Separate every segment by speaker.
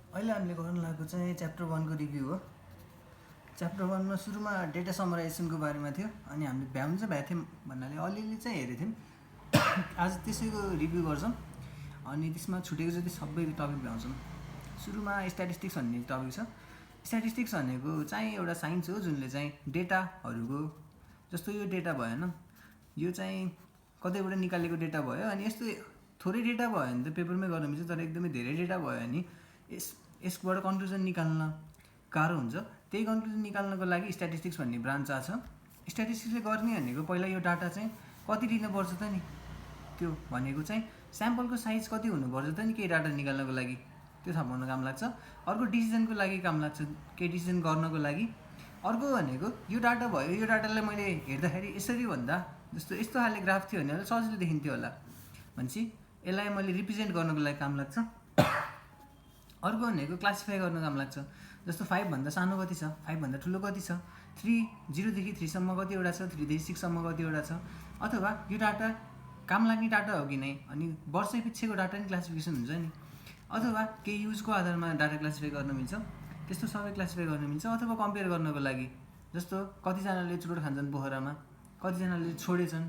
Speaker 1: अहिले हामीले गर्न लागेको चाहिँ च्याप्टर 1 को रिभ्यू हो। च्याप्टर 1 मा सुरुमा डेटा समराइजेसनको बारेमा थियो अनि हामीले भ्याउनु चाहिँ भ्याएको थियौँ भन्नाले अलिअलि चाहिँ हेरेको थियौँ। आज त्यसैको रिभ्यू गर्छौँ अनि त्यसमा छुटेको जति सबै टपिक भ्याउँछौँ। सुरुमा स्ट्याटिस्टिक्स भन्ने टपिक छ। स्ट्याटिस्टिक्स भनेको चाहिँ एउटा साइन्स हो जुनले चाहिँ डेटाहरूको जस्तो यो डेटा भएन, यो चाहिँ कतैबाट निकालेको डेटा भयो अनि यस्तो थोरै डेटा भयो भने त पेपरमै गर्न मिल्छ, तर एकदमै धेरै डेटा भयो भने यसबाट कन्क्लुजन निकाल्न गाह्रो हुन्छ। त्यही कन्क्लुजन निकाल्नको लागि स्ट्याटिस्टिक्स भन्ने ब्रान्च आछ। स्ट्याटिस्टिक्सले गर्ने भनेको पहिला यो डाटा चाहिँ कति लिनुपर्छ त नि, त्यो भनेको चाहिँ स्याम्पलको साइज कति हुनुपर्छ त नि केही डाटा निकाल्नको लागि, त्यो थाहा पाउन काम लाग्छ। अर्को डिसिजनको लागि काम लाग्छ, केही डिसिजन गर्नको लागि। अर्को भनेको यो डाटा भयो, यो डाटालाई मैले हेर्दाखेरि यसरी भन्दा जस्तो यस्तो खाले ग्राफ थियो भने सजिलो देखिन्थ्यो होला भनेपछि यसलाई मैले रिप्रेजेन्ट गर्नको लागि काम लाग्छ। अर्को भनेको क्लासिफाई गर्न काम लाग्छ, जस्तो 5 भन्दा सानो कति छ, 5 भन्दा ठुलो कति छ, 0 देखि 3 सम्म कतिवटा छ, 3 देखि 6 सम्म कतिवटा छ, अथवा यो डाटा काम लाग्ने डाटा हो कि नै, अनि वर्ष पछिको डाटा नि क्लासिफिकेसन हुन्छ नि, अथवा केही युजको आधारमा डाटा क्लासिफाई गर्न मिल्छ, त्यस्तो सबै क्लासिफाई गर्न मिल्छ। अथवा कम्पेयर गर्नको लागि जस्तो कतिजनाले चुरोट खान्छन् पोखरामा, कतिजनाले छोडेछन्,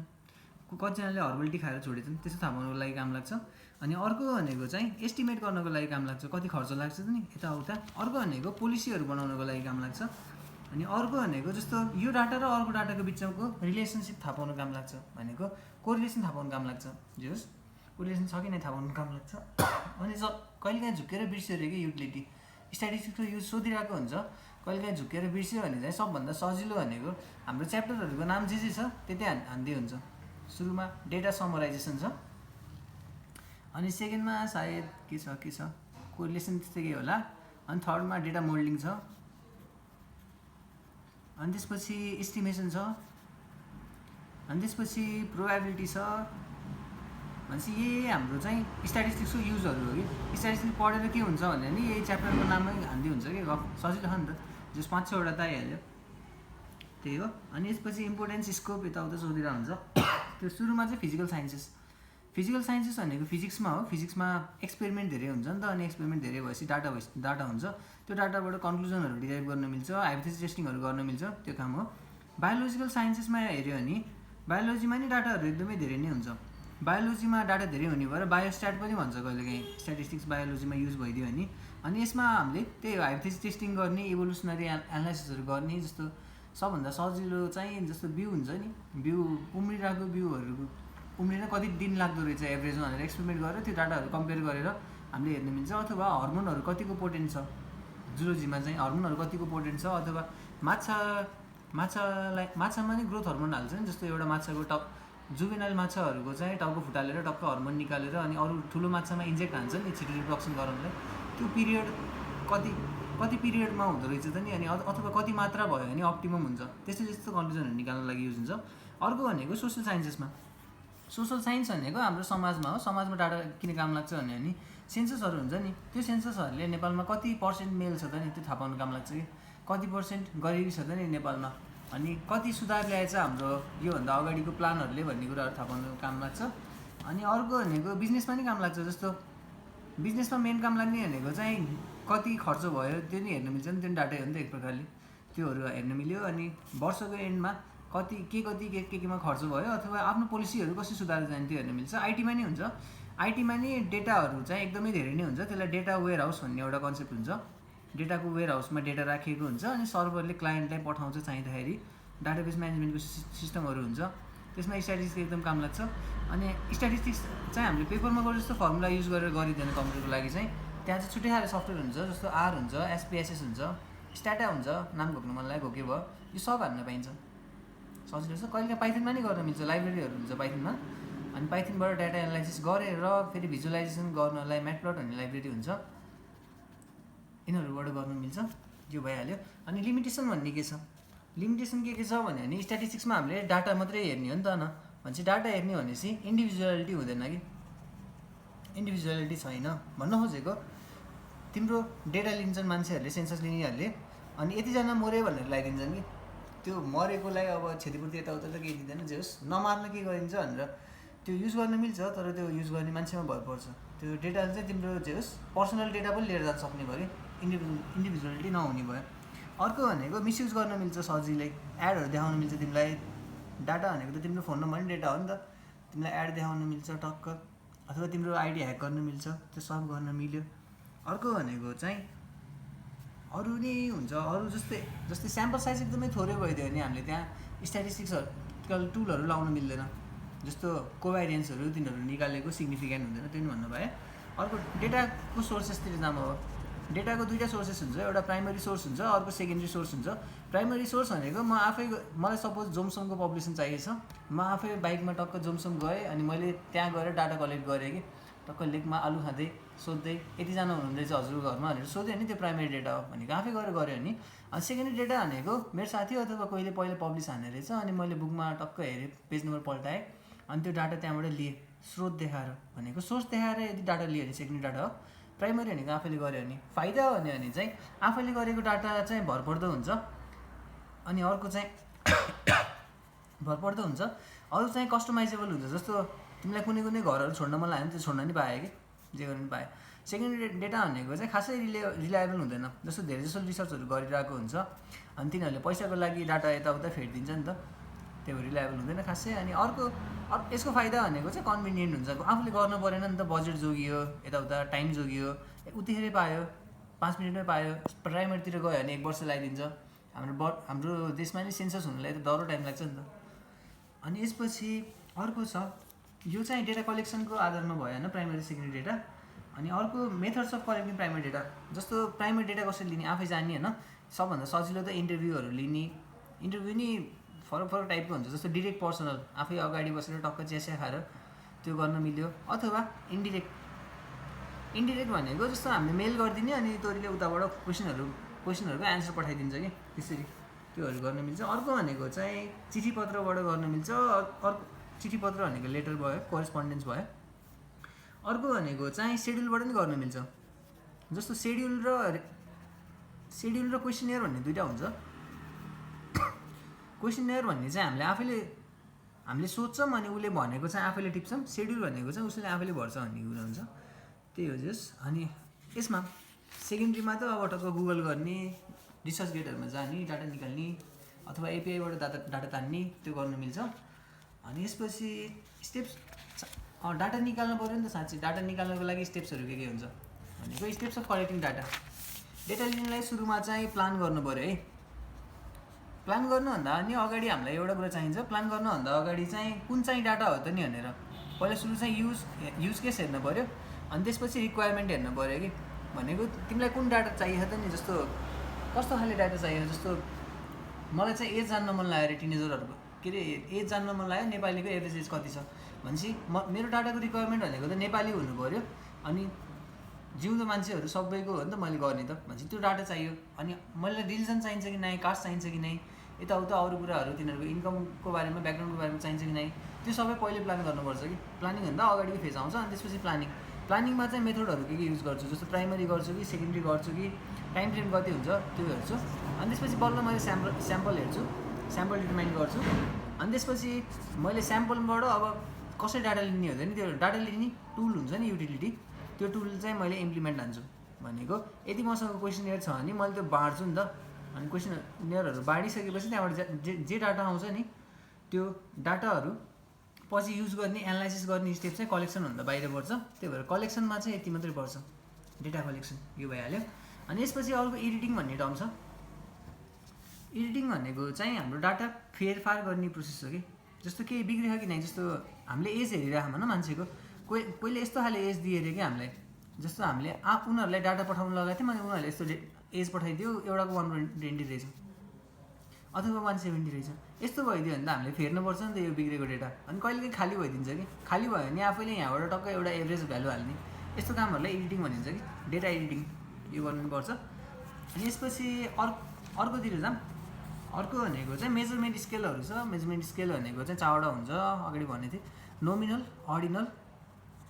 Speaker 1: कतिजनाले हर्बल टी खाएर छोडेछन्, त्यस्तो थाहा पाउनको लागि काम लाग्छ। अनि अर्को भनेको चाहिँ एस्टिमेट गर्नको लागि काम लाग्छ, कति खर्च लाग्छ त नि यताउता। अर्को भनेको पोलिसीहरू बनाउनको लागि काम लाग्छ। अनि अर्को भनेको जस्तो यो डाटा र अर्को डाटाको बिचको रिलेसनसिप थाहा पाउन काम लाग्छ, भनेको कोरिलेसन थाहा पाउन काम लाग्छ। जे होस् कोरिलेसन छ कि नै थाहा पाउन काम लाग्छ। अनि कहिलेकाहीँ झुक्केर बिर्स्यो अरे कि युटिलिटी स्ट्याटिस्टिक्सको युज सोधिरहेको हुन्छ, कहिलेकाहीँ झुक्केर बिर्स्यो भने चाहिँ सबभन्दा सजिलो भनेको हाम्रो च्याप्टरहरूको नाम जे छ त्यतै हान्दै हुन्छ। सुरुमा डेटा समराइजेसन छ, अनि सेकेन्डमा सायद के छ कोरिलेसन त्यस्तै के होला, अनि थर्डमा डेटा मोल्डिङ छ, अनि त्यसपछि एस्टिमेसन छ, अनि त्यसपछि प्रोबेबिलिटी छ। भनेपछि यही हाम्रो चाहिँ स्ट्याटिस्टिक्सको युजहरू हो कि स्ट्याटिस्टिक्स पढेर के हुन्छ भने नि यही च्याप्टरको नाममै हान्दै हुन्छ कि गफ, सजिलो छ नि त, जस 5-6वटा त आइहाल्यो, त्यही हो। अनि यसपछि इम्पोर्टेन्स स्कोप यताउता सोधिरहेको हुन्छ। त्यो सुरुमा चाहिँ फिजिकल साइन्सेस भनेको फिजिक्समा हो। फिजिक्समा एक्सपेरिमेन्ट धेरै हुन्छ नि त, अनि एक्सपेरिमेन्ट धेरै भएपछि डाटा हुन्छ, त्यो डाटाबाट कन्क्लुजनहरू डिराइभ गर्न मिल्छ, हाइपोथेसिस टेस्टिङहरू गर्न मिल्छ, त्यो काम हो। बायोलोजिकल साइन्सेसमा हेऱ्यो भने बायोलोजीमा नि डाटाहरू एकदमै धेरै नै हुन्छ। बायोलोजीमा डाटा धेरै हुने भएर बायोस्ट्याट पनि भन्छ कहिलेकाहीँ, स्ट्याटिस्टिक्स बायोलोजीमा युज भइदियो भने। अनि यसमा हामीले त्यही हो हाइपोथेसिस टेस्टिङ गर्ने, इभोल्युसनरी एनालाइसिसहरू गर्ने। जस्तो सबभन्दा सजिलो चाहिँ जस्तो बिउ हुन्छ नि, बिउ उम्रिरहेको बिउहरू उम्रिन कति दिन लाग्दो रहेछ एभरेजमा भनेर एक्सपेरिमेन्ट गरेर त्यो डाटाहरू कम्पेयर गरेर हामीले हेर्न मिल्छ। अथवा हर्मोनहरू कतिको पोटेन्ट छ, जुलोजीमा चाहिँ हर्मोनहरू कतिको पोटेन्ट छ, अथवा माछामा नि ग्रोथ हर्मोन हाल्छ नि, जस्तो एउटा माछाको जुभेनाइल माछाहरूको चाहिँ टाउको फुटालेर टक्क हर्मोन निकालेर अनि अरू ठुलो माछामा इन्जेक्ट हान्छ नि छिटो रिप्रोडक्सन गराउनलाई, त्यो पिरियड कति पिरियडमा हुँदो रहेछ त नि, अनि अथवा कति मात्रा भयो भने अप्टिमम हुन्छ, त्यस्तो कन्क्लुजनहरू निकाल्न लागि युज हुन्छ। अर्को भनेको सोसल साइन्स भनेको हाम्रो समाजमा हो। समाजमा डाटा किन काम लाग्छ भने सेन्ससहरू हुन्छ नि, त्यो सेन्ससहरूले नेपालमा कति पर्सेन्ट मेल छ त नि त्यो थाहा पाउनु काम लाग्छ कि, कति पर्सेन्ट गरिबी छ त नि नेपालमा, अनि कति सुधार ल्याएछ हाम्रो योभन्दा अगाडिको प्लानहरूले भन्ने कुराहरू थाहा पाउनु काम लाग्छ। अनि अर्को भनेको बिजनेसमा नि काम लाग्छ, जस्तो बिजनेसमा मेन काम लाग्ने भनेको चाहिँ कति खर्च भयो त्यो नि हेर्न मिल्छ नि, त्यो डाटा हो नि त एक प्रकारले, त्योहरू हेर्न मिल्यो। अनि वर्षको एन्डमा केमा खर्च भयो, अथवा आफ्नो पोलिसीहरू कसरी सुधार जाने त्यो हेर्न मिल्छ। आइटीमा नि हुन्छ, आइटीमा नि डेटाहरू चाहिँ एकदमै धेरै नै हुन्छ, त्यसलाई डेटा वेयर हाउस भन्ने एउटा कन्सेप्ट हुन्छ। डेटाको वेयर हाउसमा डेटा राखिएको हुन्छ अनि सर्भरले क्लाइन्टलाई पठाउँछ चाहिँदाखेरि, डाटाबेस म्यानेजमेन्टको सिस्टमहरू हुन्छ, त्यसमा स्ट्याटिस्टिक्स एकदम काम लाग्छ। अनि स्ट्याटिस्टिक्स चाहिँ हामीले पेपरमा गरे जस्तो फर्मुला युज गरेर गरिँदैन कम्प्युटरको लागि चाहिँ, त्यहाँ चाहिँ छुट्टै खाले सफ्टवेयर हुन्छ, जस्तो आर हुन्छ, एसपीएसएस हुन्छ, स्ट्याटा हुन्छ, नाम घोक्नु मन लाग्यो घोके भयो, यो सब हान्न पाइन्छ, सजिलो छ। कहिले पाइथनमा नि गर्न मिल्छ, लाइब्रेरीहरू हुन्छ पाइथनमा, अनि पाइथनबाट डाटा एनालाइसिस गरेर फेरि भिजुअलाइजेसन गर्नलाई म्याटप्लट भन्ने लाइब्रेरी हुन्छ, यिनीहरूबाट गर्न मिल्छ, यो भइहाल्यो। अनि लिमिटेसन भन्ने के छ, लिमिटेसन के छ भने स्ट्याटिस्टिक्समा हामीले डाटा मात्रै हेर्ने हो नि त न, भनेपछि डाटा हेर्ने भनेपछि इन्डिभिजुअलिटी हुँदैन कि, इन्डिभिजुअलिटी छैन भन्न खोजेको। तिम्रो डेटा लिन्छन् मान्छेहरूले, सेन्सस लिनेहरूले, अनि यतिजना मऱ्यो भनेर लगाइदिन्छन् कि, त्यो मरेकोलाई अब क्षतिपूर्ति यताउता त केही दिँदैन, जे होस् नमार्न के गरिन्छ भनेर त्यो युज गर्न मिल्छ, तर त्यो युज गर्ने मान्छेमा भर पर्छ। त्यो डेटा चाहिँ तिम्रो जे होस् पर्सनल डेटा पनि लिएर जान सक्ने भयो कि इन्डिभिजुअलिटी नहुने भयो। अर्को भनेको मिसयुज गर्न मिल्छ सजिलै, एडहरू देखाउन मिल्छ तिमीलाई। डाटा भनेको त तिम्रो फोन नम्बर डेटा हो नि त, तिमीलाई एड देखाउन मिल्छ टक्क, अथवा तिम्रो आइडी ह्याक गर्न मिल्छ, त्यो सब गर्न मिल्यो। अर्को भनेको चाहिँ अरू नै हुन्छ, अरू जस्तै स्याम्पल साइज एकदमै थोरै भइदियो भने हामीले त्यहाँ स्ट्याटिस्टिक्सहरू टुलहरू लाउन मिल्दैन, जस्तो कोभारियन्सहरू तिनीहरू निकालेको सिग्निफिकेन्ट हुँदैन, त्यो नि भन्नु भयो। अर्को डेटाको सोर्सेसतिर जाम हो। डेटाको दुईवटा सोर्सेस हुन्छ, एउटा प्राइमरी सोर्स हुन्छ, अर्को सेकेन्डरी सोर्स हुन्छ। प्राइमरी सोर्स भनेको मलाई सपोज जोमसङको पपुलेसन चाहिएछ, म आफै बाइकमा टक्क जोमसङ गएँ अनि मैले त्यहाँ गएर डाटा कलेक्ट गरेँ कि टक्क लेकमा आलु खाँदै सोध्दै यतिजना हुनुहुँदैछ हजुरको घरमा भनेर सोध्यो नि, त्यो प्राइमरी डेटा हो भनेको आफै गएर गऱ्यो नि। अनि सेकेन्डरी डेटा भनेको मेरो साथी अथवा कोहीले पहिला पब्लिस हाने रहेछ अनि मैले बुकमा टक्क हेरेँ, पेज नम्बर पल्टाएँ अनि त्यो डाटा त्यहाँबाट लिएँ, स्रोत देखाएर भनेको सोर्स देखाएर यदि डाटा लियो भने सेकेन्डरी डाटा हो। प्राइमरी भनेको आफैले गऱ्यो भने फाइदा हो भने चाहिँ आफैले गरेको डाटा चाहिँ भरपर्दो हुन्छ, अनि अर्को चाहिँ भरपर्दो हुन्छ, अरू चाहिँ कस्टमाइजेबल हुन्छ। जस्तो तिमीलाई कुनै घरहरू छोड्न मन लाग्यो भने त्यो छोड्न नि पाएँ कि जे गर्नु पाएँ। सेकेन्डरी डेटा भनेको चाहिँ खासै रिलायबल हुँदैन, जस्तो धेरै जसो रिसर्चहरू गरिरहेको हुन्छ अनि तिनीहरूले पैसाको लागि डाटा यताउता फेरिदिन्छ नि त, त्यो रिलायबल हुँदैन खासै। अनि अर्को यसको फाइदा भनेको चाहिँ कन्भिनियन्ट हुन्छ, आफूले गर्नु परेन नि त, बजेट जोगियो, यताउता टाइम जोगियो, उतिखेरै पायो, 5 मिनटमै पायो। प्राइमरीतिर गयो भने 1 वर्ष लगाइदिन्छ, हाम्रो देशमा नि सेन्सस हुनुलाई त डह्रो टाइम लाग्छ नि त। अनि यसपछि अर्को छ, यो चाहिँ डेटा कलेक्सनको आधारमा भयो होइन, प्राइमरी सेकेन्डरी डेटा। अनि अर्को methods of collecting primary data, जस्तो प्राइमरी डेटा कसरी लिने आफै जान्ने होइन। सबभन्दा सजिलो त इन्टरभ्यूहरू लिने, इन्टरभ्यू नि फरक टाइपको हुन्छ, जस्तो डिरेक्ट पर्सनल आफै अगाडि बसेर टक्क चिया खाएर त्यो गर्न मिल्यो, अथवा इन्डिरेक्ट भनेको जस्तो हामीले मेल गरिदिने अनि तोरीले उताबाट क्वेसनहरूको एन्सर पठाइदिन्छ कि त्यसरी, त्योहरू गर्न मिल्छ। अर्को भनेको चाहिँ चिठी पत्रबाट गर्न मिल्छ, अर्को चिठी पत्र भनेको लेटर भयो, कोरेस्पोन्डेन्स भयो। अर्को भनेको चाहिँ सेड्युलबाट पनि गर्न मिल्छ, जस्तो सेड्युल र क्वेसनियर भन्ने दुईवटा हुन्छ। क्वेसनियर भन्ने चाहिँ हामीले सोध्छौँ अनि उसले भनेको चाहिँ आफैले टिप्छौँ, सेड्युल भनेको चाहिँ उसले आफैले भर्छ भन्ने कुरा हुन्छ, त्यही हो जस। अनि यसमा सेकेन्डरीमा त अब टक्क गुगल गर्ने, रिसर्च गेटहरूमा जाने, डाटा निकाल्ने, अथवा एपिआईबाट डाटा तान्ने, त्यो गर्न मिल्छ। अनि यसपछि स्टेप्स, डाटा निकाल्नु पऱ्यो नि त साँच्चै, डाटा निकाल्नको लागि स्टेप्सहरू के हुन्छ भनेको steps of collecting data. Data लिनलाई सुरुमा चाहिँ प्लान गर्नु पऱ्यो है। प्लान गर्नुभन्दा अनि अगाडि हामीलाई एउटा कुरा चाहिन्छ, प्लान गर्नुभन्दा अगाडि चाहिँ कुन चाहिँ डाटा हो त नि भनेर पहिला सुरु चाहिँ युज केस हेर्नु पऱ्यो, अनि त्यसपछि रिक्वायरमेन्ट हेर्नु पऱ्यो कि भनेको तिमीलाई कुन डाटा चाहियो त नि, जस्तो कस्तो खाले डाटा चाहियो। जस्तो मलाई चाहिँ एज जान्न मन लाग्यो अरे टिनेजरहरूको, के अरे एज जान्न मन लाग्यो, नेपालीको एभरेज एज कति छ भनेपछि मेरो डाटाको रिक्वायरमेन्ट भनेको त नेपाली हुनु पऱ्यो, अनि जिउँदो मान्छेहरू सबैको हो नि त मैले गर्ने त भनेपछि त्यो डाटा चाहियो। अनि मलाई रिलिजन चाहिन्छ कि नै, कास्ट चाहिन्छ कि नै, यताउता अरू कुराहरू तिनीहरूको इन्कमको बारेमा, ब्याकग्राउन्डको बारेमा चाहिन्छ कि नै, त्यो सबै पहिले प्लान गर्नुपर्छ कि। प्लानिङभन्दा अगाडिको फेज आउँछ, अनि त्यसपछि प्लानिङमा चाहिँ मेथडहरू के युज गर्छु, जस्तो प्राइमरी गर्छु कि सेकेन्डरी गर्छु कि, टाइम फ्रेम कति हुन्छ त्यो हेर्छु। अनि त्यसपछि बल्ल मैले स्याम्पल हेर्छु, स्याम्पल डिटरमाइन गर्छु। अनि त्यसपछि मैले स्याम्पलबाट अब कसरी डाटा लिने हुँदैन, त्यो डाटा लिने टुल हुन्छ नि युटिलिटी, त्यो टुल चाहिँ मैले इम्प्लिमेन्ट हान्छु। भनेको यदि मसँग क्वेसनियर छ भने मैले त्यो बाँड्छु नि त, अनि क्वेसनियरहरू बाँडिसकेपछि त्यहाँबाट जे डाटा आउँछ नि त्यो डाटाहरू पछि युज गर्ने, एनालाइसिस गर्ने स्टेप चाहिँ कलेक्सनभन्दा बाहिर पर्छ। त्यही भएर कलेक्सनमा चाहिँ यति मात्रै पर्छ, डेटा कलेक्सन यो भइहाल्यो। अनि यसपछि अर्को एडिटिङ भन्ने टर्म छ। एडिटिङ भनेको चाहिँ हाम्रो डाटा फेरफार गर्ने प्रोसेस हो कि। जस्तो केही बिग्रियो कि नै, जस्तो हामीले एज हेरिरहेको न मान्छेको, कोहीले यस्तो खाले एज दिए अरे कि हामीलाई, जस्तो हामीले उनीहरूलाई डाटा पठाउनु लगाएको थियौँ अनि उनीहरूले यस्तो एज पठाइदियो, एउटाको 120 रहेछ अथवा 170 रहेछ, यस्तो भइदियो भने त हामीले फेर्नुपर्छ नि त यो बिग्रेको डेटा। अनि कहिलेकाहीँ खाली भइदिन्छ कि, खाली भयो भने आफैले यहाँबाट टक्क एउटा एभरेज भ्यालु हाल्ने, यस्तो कामहरूलाई एडिटिङ भनिन्छ कि, डेटा एडिटिङ यो गर्नुपर्छ। अनि यसपछि अर्कोतिर जाऊँ। अर्को भनेको चाहिँ मेजरमेन्ट स्केलहरू छ। मेजरमेन्ट स्केल भनेको चाहिँ 4वटा हुन्छ, अगाडि भनेको थिएँ, नोमिनल, अर्डिनल,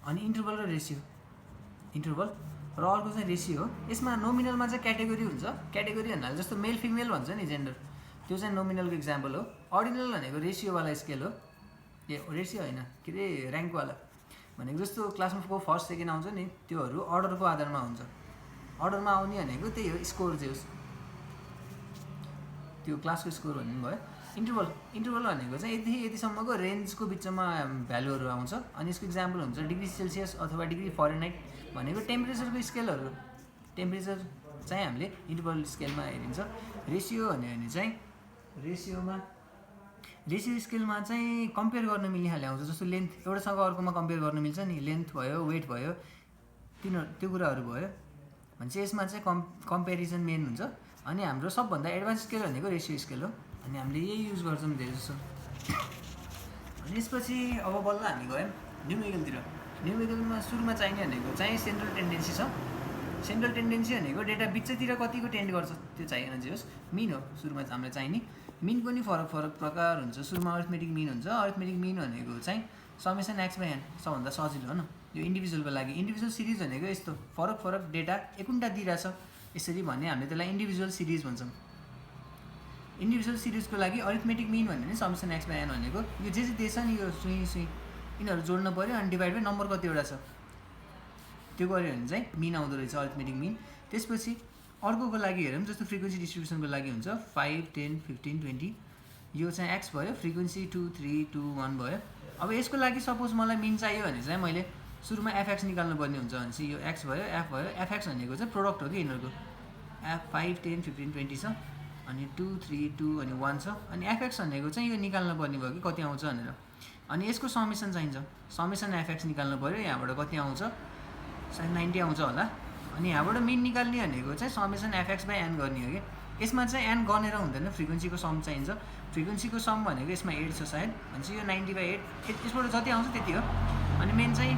Speaker 1: अनि इन्टरभल र रेसियो। इन्टरभल र अर्को चाहिँ रेसियो हो। यसमा नोमिनलमा चाहिँ क्याटेगोरी हुन्छ, क्याटेगोरी भन्नाले जस्तो मेल फिमेल भन्छ नि जेन्डर, त्यो चाहिँ नोमिनलको इक्जाम्पल हो। अर्डिनल भनेको रेसियोवाला स्केल हो, रेसियो होइन के अरे ऱ्याङ्कवाला भनेको जस्तो क्लासमा फर्स्ट सेकेन्ड आउँछ नि त्योहरू अर्डरको आधारमा हुन्छ अर्डरमा आउने भनेको त्यही हो स्कोर जे होस् त्यो क्लासको स्कोर भन्ने भयो इन्टरभल भनेको चाहिँ यतिदेखि यतिसम्मको रेन्जको बिचमा भ्यालुहरू आउँछ अनि यसको इक्जाम्पल हुन्छ डिग्री सेल्सियस अथवा डिग्री फरेनहाइट भनेको टेम्परेचरको स्केलहरू टेम्परेचर चाहिँ हामीले इन्टरभल स्केलमा हेरिन्छ रेसियो भन्यो भने चाहिँ रेसियो स्केलमा चाहिँ कम्पेयर गर्न मिल्ने खाले आउँछ जस्तो लेन्थ एउटासँग अर्कोमा कम्पेयर गर्न मिल्छ नि लेन्थ भयो वेट भयो त्यो कुराहरू भयो भने चाहिँ यसमा चाहिँ कम्पेरिजन मेन हुन्छ अनि हाम्रो सबभन्दा एडभान्स स्केल भनेको रेसियो स्केल हो अनि हामीले यही युज गर्छौँ धेरै जस्तो अनि यसपछि अब बल्ल हामी गयौँ न्युमेरिकलमा सुरुमा चाहिने भनेको चाहिँ सेन्ट्रल टेन्डेन्सी छ सेन्ट्रल टेन्डेन्सी भनेको डेटा बिचतिर कतिको टेन्ड गर्छ त्यो चाहिएन जे होस् मिन हो सुरुमा हामीलाई चाहिने मिन पनि फरक प्रकार हुन्छ सुरुमा अरिथमेटिक मिन हुन्छ अरिथमेटिक मिन भनेको चाहिँ समेसन एक्स बाई एन सबभन्दा सजिलो हो न यो इन्डिभिजुअलको लागि इन्डिभिजुअल सिरिज भनेको यस्तो फरक डेटा एकून्टा दिइरहेछ यसरी भने हामीले त्यसलाई इन्डिभिजुअल सिरिज भन्छौँ इन्डिभिजुअल सिरिजको लागि अरिथमेटिक मिन भन्यो भने समेसन एक्स बाई एन भनेको यो जे दिएछ नि यो सुई यिनीहरू जोड्नु पऱ्यो अनि डिभाइड बाई नम्बर कतिवटा छ त्यो गऱ्यो भने चाहिँ मिन आउँदो रहेछ अरिथमेटिक मिन त्यसपछि अर्कोको लागि हेरौँ जस्तो फ्रिक्वेन्सी डिस्ट्रिब्युसनको लागि हुन्छ 5, 10, 15, 20 यो चाहिँ एक्स भयो फ्रिक्वेन्सी 2, 3, 2, 1 भयो अब यसको लागि सपोज मलाई मिन चाहियो भने चाहिँ मैले सुरुमा एफएक्स निकाल्नु पर्ने हुन्छ भने चाहिँ यो एक्स भयो एफ भयो एफएक्स भनेको चाहिँ प्रोडक्ट हो कि यिनीहरूको एफ 5, 10, 15, 20 छ अनि 2, 3, 2 अनि 1 छ अनि एफएक्स भनेको चाहिँ यो निकाल्नु पर्ने भयो कि कति आउँछ भनेर अनि यसको समेसन चाहिन्छ समेसन एफएक्स निकाल्नु पऱ्यो यहाँबाट कति आउँछ सायद 90 आउँछ होला अनि यहाँबाट मिन निकाल्ने भनेको चाहिँ समेसन एफएक्स बाई एन गर्ने हो कि यसमा चाहिँ एन गनेर हुँदैन फ्रिक्वेन्सीको सम चाहिन्छ फ्रिक्वेन्सीको सम भनेको यसमा 8 छ सायद भनेपछि यो 90/8 यसबाट जति आउँछ त्यति हो अनि मेन चाहिँ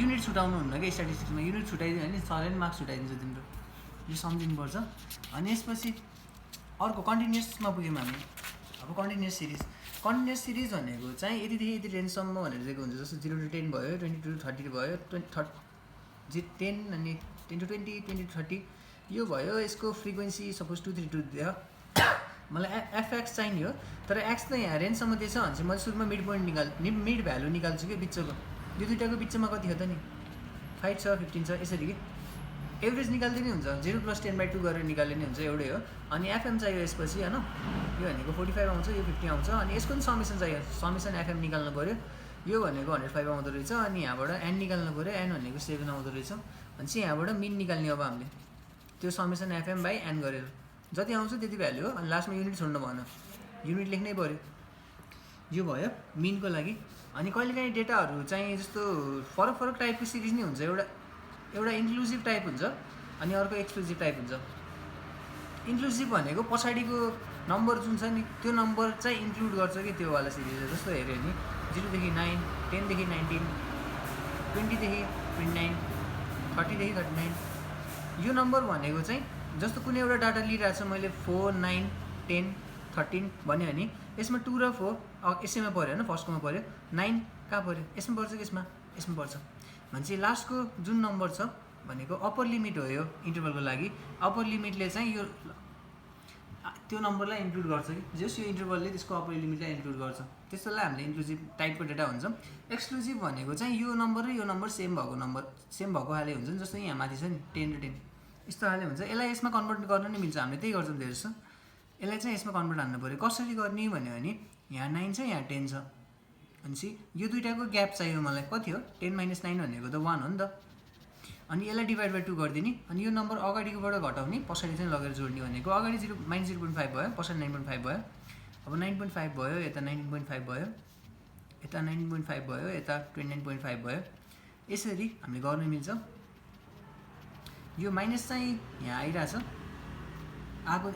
Speaker 1: युनिट छुटाउनु हुन्न कि स्ट्याटिस्टिक्समा युनिट छुटाइदियो भने सरले मार्क्स छुटाइदिन्छ तिम्रो यो सम्झिनुपर्छ अनि यसपछि अर्को कन्टिन्युसमा पुग्यौँ हामी अब कन्टिन्युस सिरिज भनेको चाहिँ यतिदेखि यति रेन्जसम्म भनेर दिएको हुन्छ जस्तो 0 to 10 भयो 20 to 30 भयो 10 अनि 10 to 20 20 to 30 यो भयो यसको फ्रिक्वेन्सी सपोज 232 दियो मलाई एफएक्स चाहिने हो तर एक्स त यहाँ रेन्जसम्म दिएछ भने चाहिँ मैले सुरुमा मिड पोइन्ट मिड भ्यालु निकाल्छु कि बिचको यो दुइटाको बिचमा कति हो त नि 5 छ 15 छ यसरी कि एभरेज निकाल्दै नै हुन्छ 0 + 10/2 गरेर निकाल्ने नै हुन्छ एउटै हो अनि एफएम चाहियो यसपछि होइन यो भनेको 45 आउँछ यो 50 आउँछ अनि यसको पनि समेसन चाहियो समेसन एफएम निकाल्नु पऱ्यो यो भनेको 105 आउँदो रहेछ अनि यहाँबाट एन निकाल्नु पऱ्यो एन भनेको 7 आउँदो रहेछ अनि चाहिँ यहाँबाट मिन निकाल्ने अब हामीले त्यो समेसन एफएम बाई एन गरेर जति आउँछ त्यति भ्यालु हो अनि लास्टमा युनिट छोड्नु भएन युनिट लेख्नै पऱ्यो यो भयो मिनको लागि अनि कहिलेकाहीँ डेटाहरू चाहिँ जस्तो फरक टाइपको सिरिज नै हुन्छ एउटा इन्क्लुजिभ टाइप हुन्छ अनि अर्को एक्सक्लुजिभ टाइप हुन्छ इन्क्लुजिभ भनेको पछाडिको नम्बर जुन छ नि त्यो नम्बर चाहिँ इन्क्लुड गर्छ कि त्यो वाला सिरिज जस्तो हेऱ्यो भने 0 देखि 9 10 देखि 19 20 देखि 29 30 देखि 39 यो नम्बर भनेको चाहिँ जस्तो कुनै एउटा डाटा लिइरहेको छ मैले 4 9 10 13 भन्यो भने यसमा 2 र 4 यसैमा पऱ्यो होइन फर्स्टकोमा पऱ्यो 9 कहाँ पऱ्यो यसमा पर्छ कि यसमा पर्छ भनेपछि लास्टको जुन नम्बर छ भनेको अप्पर लिमिट हो यो इन्टरभलको लागि अप्पर लिमिटले चाहिँ यो त्यो नम्बरलाई इन्क्लुड गर्छ कि जस यो इन्टरभलले त्यसको अप्पर लिमिटलाई इन्क्लुड गर्छ त्यस्तोलाई हामीले इन्क्लुजिभ टाइपको डेटा हुन्छ एक्सक्लुजिभ भनेको चाहिँ यो नम्बर र यो नम्बर सेम भएको हाले हुन्छ नि जस्तो यहाँ माथि छ नि 10 र 10 यस्तो हाले हुन्छ यसलाई यसमा कन्भर्ट गर्न नि मिल्छ हामीले त्यही गर्छौँ धेरै जस्तो यसलाई चाहिँ यसमा कन्भर्ट हान्नु पऱ्यो कसरी गर्ने भन्यो भने यहाँ 9 छ यहाँ 10 छ भनेपछि यो दुइटाको ग्याप चाहियो मलाई कति हो 10 - 9 भनेको त 1 हो नि त अनि यसलाई डिभाइड बाई 2 गरिदिने अनि यो नम्बर अगाडिकोबाट घटाउने पछाडि चाहिँ लगेर जोड्ने भनेको अगाडि -0.5 भयो पछाडि 9.5 भयो अब 9.5 भयो यता 19.5 भयो यता 19.5 भयो यता 29.5 भयो यसरी हामीले गर्न मिल्छ यो माइनस चाहिँ यहाँ आइरहेछ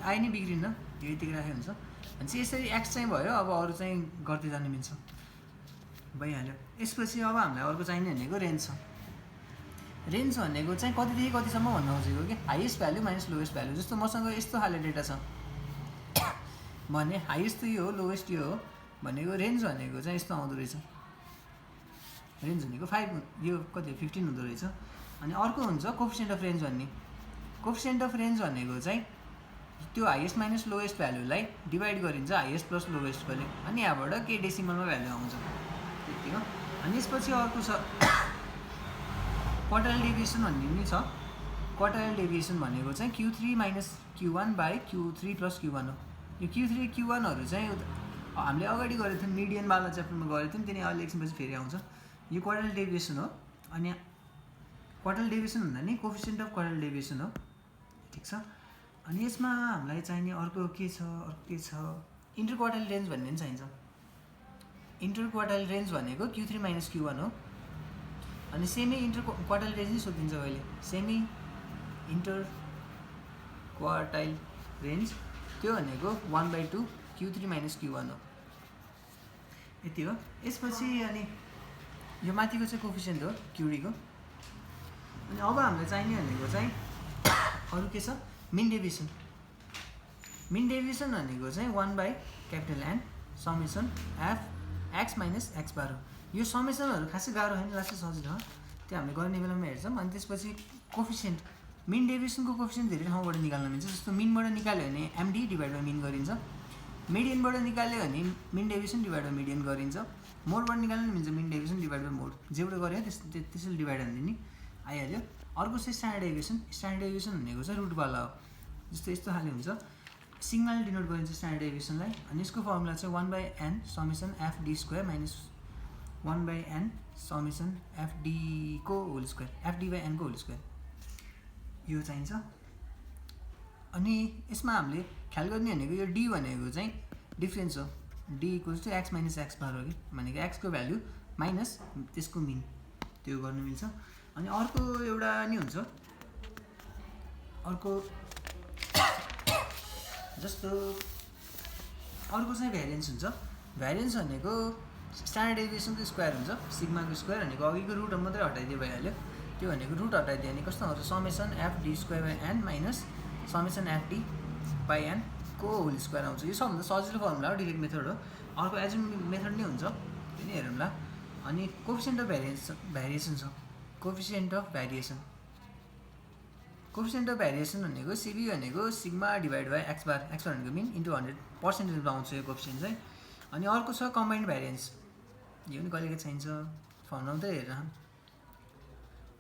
Speaker 1: आइ नै बिग्रिन्न यो यतिकै राखे हुन्छ भनेपछि यसरी एक्स चाहिँ भयो अब अरू चाहिँ गर्दै जानु मिल्छ भइहाल्यो यसपछि अब हामीलाई अर्को चाहिने भनेको रेन्ज छ रेन्ज भनेको चाहिँ कतिदेखि कतिसम्म भन्नु खोजेको कि highest value minus lowest value जस्तो मसँग यस्तो खाले डेटा छ भने हाइएस्ट त यो हो लोएस्ट यो हो भनेको रेन्ज भनेको चाहिँ यस्तो आउँदो रहेछ रेन्ज भनेको 5 यो कति 15 हुँदो रहेछ अनि अर्को हुन्छ कोफिसिएन्ट अफ रेन्ज भन्ने कोफिसिएन्ट अफ रेन्ज भनेको चाहिँ त्यो हाइएस्ट माइनस लोएस्ट भ्यालुलाई डिभाइड गरिन्छ हाइएस्ट प्लस लोएस्टले, अनि यहाँबाट के डेसिमलमा भ्यालु आउँछ त्यति हो। अनि यसपछि अर्को छ क्वार्टाइल डेभिएसन भन्ने पनि छ। क्वार्टाइल डेभिएसन भनेको चाहिँ Q3 minus Q1 by Q3 plus Q1 हो। यो Q3 Q1हरू चाहिँ हामीले अगाडि गरेको थियौँ, मिडियनवाला च्याप्टरमा गरेको थियौँ, त्यहाँदेखि अहिले एकछिनपछि फेरि आउँछ। यो क्वार्टाइल डेभिएसन हो। अनि क्वार्टाइल डेभिएसन भन्दा नि कोफिसिएन्ट अफ क्वार्टाइल डेभिएसन हो, ठिक छ। अनि यसमा हामीलाई चाहिने अर्को के छ, इन्टर क्वार्टाइल रेन्ज भन्ने पनि चाहिन्छ। इन्टर क्वार्टाइल रेन्ज भनेको Q3 माइनस Q1 हो। अनि सेमी इन्टर क्वार्टाइल रेन्ज नै सोधिन्छ कहिले, सेमी इन्टर क्वार्टाइल रेन्ज, त्यो भनेको 1/2 Q3 माइनस Q1 हो, यति हो। यसपछि अनि यो माथिको चाहिँ कोफिसिएन्ट हो क्युडीको। अनि अब हामीलाई चाहिने भनेको चाहिँ अरू के छ, मिन डेभिएसन। मिन डेभिएसन भनेको चाहिँ 1/N summation F X minus X bar हो। यो समेसनहरू खासै गाह्रो होइन, लास्टै सजिलो हो, त्यो हामीले गर्ने बेलामा हेर्छौँ। अनि त्यसपछि कोफिसिएन्ट, मिन डेभिएसनको कोफिसिएन्ट धेरै ठाउँबाट निकाल्न मिल्छ। जस्तो मिनबाट निकाल्यो भने एमडी डिभाइड बाई मिन गरिन्छ, मिडियनबाट निकाल्यो भने mean deviation divide by median गरिन्छ, मोडबाट निकाल्नु मिल्छ mean deviation divide by mode, जेबाट गऱ्यो त्यसैले डिभाइड हान्दियो नि, आइहाल्यो। अर्को चाहिँ स्ट्यान्डर्ड डेभिएसन। स्ट्यान्डर्ड डेभिएसन भनेको चाहिँ रुटवाला हो, जस्तो यस्तो खाले हुन्छ, सिग्माले डिनोट गरिन्छ स्ट्यान्डर्ड डेभिएसनलाई। अनि यसको फर्मुला चाहिँ 1/N summation F D square minus 1/N summation F D को whole square, F D by N को होल स्क्वायर, यो चाहिन्छ। अनि यसमा हामीले ख्याल गर्ने भनेको यो डी भनेको चाहिँ डिफ्रेन्स हो, D equals to X minus X bar हो कि, भनेको एक्सको भ्याल्यु माइनस त्यसको मिन, त्यो गर्नु मिल्छ। अनि अर्को एउटा नि हुन्छ, अर्को जस्तो अर्को चाहिँ भ्यारिएन्स हुन्छ। भ्यारिएन्स भनेको स्ट्यान्डर्ड डेभिएसनको स्क्वायर हुन्छ, सिग्माको स्क्वायर भनेको अघिको रुट मात्रै हटाइदियो भइहाल्यो, त्यो भनेको रुट हटाइदियो भने कस्तो आउँछ, summation F D square by N minus summation F D by N को होल स्क्वायर आउँछ। यो सबभन्दा सजिलो फर्मुला हो, डिरेक्ट मेथड हो। अर्को एजुम मेथड नै हुन्छ, त्यो नै हेरौँला। अनि कोफिसिएन्ट अफ भ्यारिएसन छ, coefficient of variation. Coefficient of variation भनेको सिबी भनेको सिग्मा डिभाइड बाई एक्स बार भनेको मिन इन्टु 100% आउँछ यो कोफिसिएन्ट चाहिँ। अनि अर्को छ कम्बाइन्ड भ्यारिएन्स, यो पनि कहिलेकाहीँ चाहिन्छ, फर्मुला मात्रै हेरेर।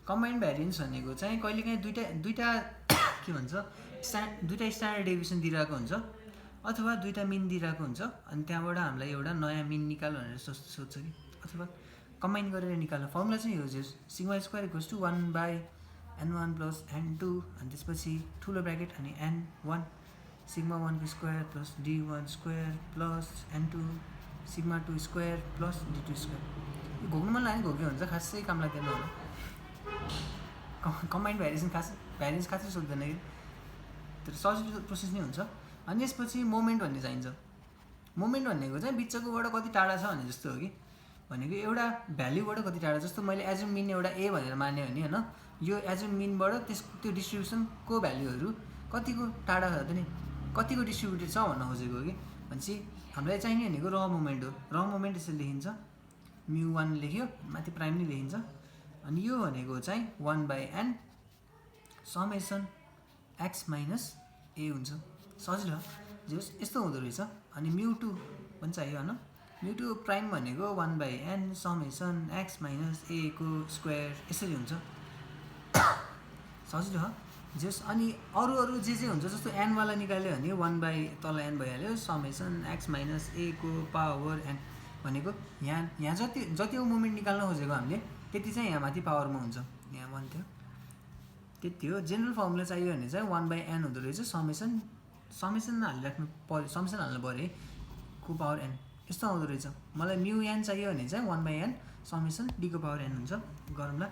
Speaker 1: कम्बाइन्ड भ्यारिएन्स भनेको चाहिँ कहिलेकाहीँ दुईवटा के भन्छ, दुईवटा स्ट्यान्डर्ड डेभिएसन दिइरहेको हुन्छ अथवा दुईवटा मिन दिइरहेको हुन्छ, अनि त्यहाँबाट हामीलाई एउटा नयाँ मिन निकाल भनेर सोध्छ कि, अथवा कम्बाइन गरेर निकाल्नु। फर्मुला चाहिँ यो sigma square equals to 1/N1 plus N2, अनि त्यसपछि ठुलो ब्राकेट अनि N1 सिग्मा 1 को square plus D1 square plus N2 sigma 2 square plus D2 square. यो घोक्नु मन लाग्यो घोक्यो हुन्छ, खासै काम लाग्दैन होला। कम्बाइन्ड भ्यारिएन्स खासै सोध्दैन कि, तर सजिलो प्रोसेस नै हुन्छ। अनि यसपछि मोमेन्ट भन्ने चाहिन्छ। मोमेन्ट भनेको चाहिँ बिचकोबाट कति टाढा छ भने जस्तो हो कि, भनेको एउटा भ्याल्युबाट कति टाढा, जस्तो मैले एजुम मिन एउटा ए भनेर माने भने होइन, यो एजुम मिनबाट त्यो डिस्ट्रिब्युसनको भ्याल्युहरू कतिको टाढा छ त नि, कतिको डिस्ट्रिब्युटेड छ भन्न खोजेको हो कि। भनेपछि हामीलाई चाहिने भनेको र मोमेन्ट हो। र मोमेन्ट यसरी लेखिन्छ, μ1 लेख्यो, माथि प्राइम नै लेखिन्छ। अनि यो भनेको चाहिँ 1/N समेसन एक्स माइनस ए हुन्छ, सजिलो जे होस् यस्तो हुँदो रहेछ। अनि μ2 पनि चाहियो होइन, μ2 प्राइम भनेको 1/N समेसन एक्स माइनस ए को स्क्वायर यसरी हुन्छ, सजिलो हो जे होस्। अनि अरू जे हुन्छ, जस्तो एनवाला निकाल्यो भने 1/ तल एन भइहाल्यो समेसन एक्स माइनस ए को पावर एन, भनेको यहाँ जति मोमेन्ट निकाल्न खोजेको हामीले त्यति चाहिँ यहाँ माथि पावरमा हुन्छ, यहाँ 1 थियो त्यति हो। जेनरल फर्मुला चाहियो भने चाहिँ 1/N हुँदो रहेछ, समेसन हालिराख्नु पऱ्यो, समेसन हाल्नु पऱ्यो है, को पावर एन यस्तो आउँदो रहेछ। मलाई μn चाहियो भने चाहिँ 1/N समेसन डी को पावर एन हुन्छ, गरौँला,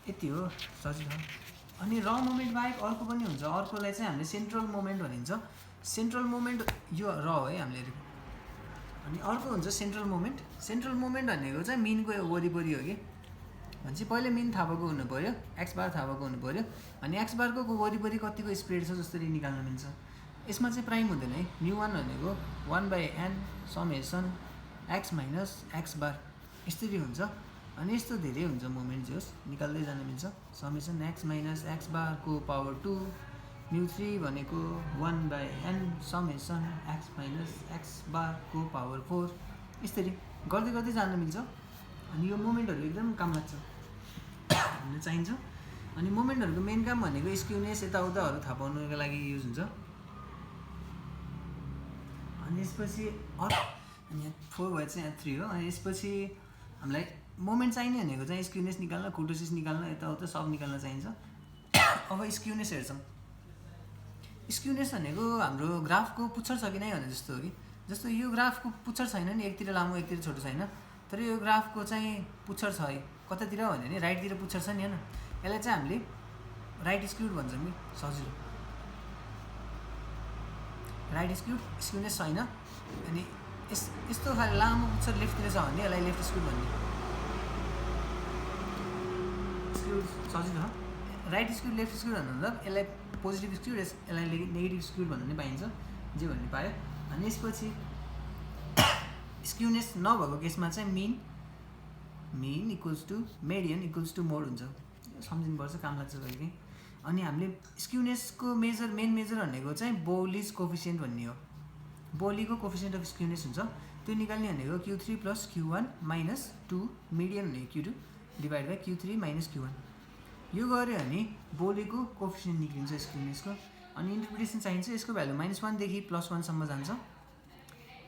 Speaker 1: यति हो, सजिलो। अनि र मोमेन्ट बाहेक अर्को पनि हुन्छ, अर्कोलाई चाहिँ हामीले सेन्ट्रल मोमेन्ट भनिन्छ। सेन्ट्रल मोमेन्ट यो र हो है हामीले हेरेको। अनि अर्को हुन्छ सेन्ट्रल मोमेन्ट। सेन्ट्रल मोमेन्ट भनेको चाहिँ मिनको वरिपरि हो कि, भनेपछि पहिले मिन थाहा भएको हुनु पऱ्यो, एक्स बार थाहा भएको हुनु पऱ्यो, अनि एक्स बारको वरिपरि कतिको स्प्रेड छ जसरी निकाल्न मिल्छ। यसमा चाहिँ प्राइम हुँदैन है, μ1 भनेको 1/N summation X minus X bar यसरी हुन्छ। अनि यस्तो धेरै हुन्छ मोमेन्ट, जे होस् निकाल्दै जान मिल्छ। समेसन एक्स माइनस एक्स बार को पावर 2 μ3 भनेको 1/n summation x minus x बार को पावर 4 यसरी गर्दै गर्दै जान मिल्छ। अनि यो मोमेन्टहरू एकदम काम लाग्छ हामीलाई चाहिन्छ। अनि मोमेन्टहरूको मेन काम भनेको स्क्युनेस यताउताहरू थाहा पाउनुको लागि युज हुन्छ। अनि यसपछि अनि 4 भए चाहिँ यहाँ 3 हो। अनि यसपछि हामीलाई मोमेन्ट चाहिने भनेको चाहिँ स्क्युनेस निकाल्न, कुर्टोसिस निकाल्न, यताउता सब निकाल्न चाहिन्छ। अब स्क्युनेस हेर्छौँ। स्क्युनेस भनेको हाम्रो ग्राफको पुच्छर छ कि नै भने जस्तो हो कि, जस्तो यो ग्राफको पुच्छर छैन नि, एकतिर लामो एकतिर छोटो छैन, तर यो ग्राफको चाहिँ पुच्छर छ है कतातिर भन्यो भने राइटतिर पुच्छर छ नि होइन, यसलाई चाहिँ हामीले राइट स्क्युड भन्छौँ कि सजिलो। राइट स्क्युड स्क्युनेस छैन। अनि यस्तो खाले लामो पुच्छर लेफ्टतिर छ भने यसलाई लेफ्ट स्क्युड भन्ने। स्क्युड सजिलो हो। राइट स्क्युड लेफ्ट स्क्युड भन्नु मतलब यसलाई पोजिटिभ स्क्युड यसलाई नेगेटिभ स्क्युड भन्नु पनि पाइन्छ, जे भन्ने पायो। अनि यसपछि स्क्युनेस नभएको केसमा चाहिँ mean equals to median equals to mode हुन्छ। सम्झिनुपर्छ, काम लाग्छ कहिलेकाहीँ। अनि हामीले स्क्युनेसको मेन मेजर भनेको चाहिँ बोलिज कोफिसियन्ट भन्ने हो। बोलीको कोफिसियन्ट अफ स्क्युनेस हुन्छ, त्यो निकाल्ने भनेको Q3 + Q1 - 2 मिडियन भनेको Q2 divide by Q3 - Q1। यो गऱ्यो भने बोलीको कोफिसियन्ट निक्लिन्छ स्क्युनेसको। अनि इन्टरप्रिटेसन चाहिन्छ, यसको भ्यालु -1 देखि +1 सम्म जान्छ।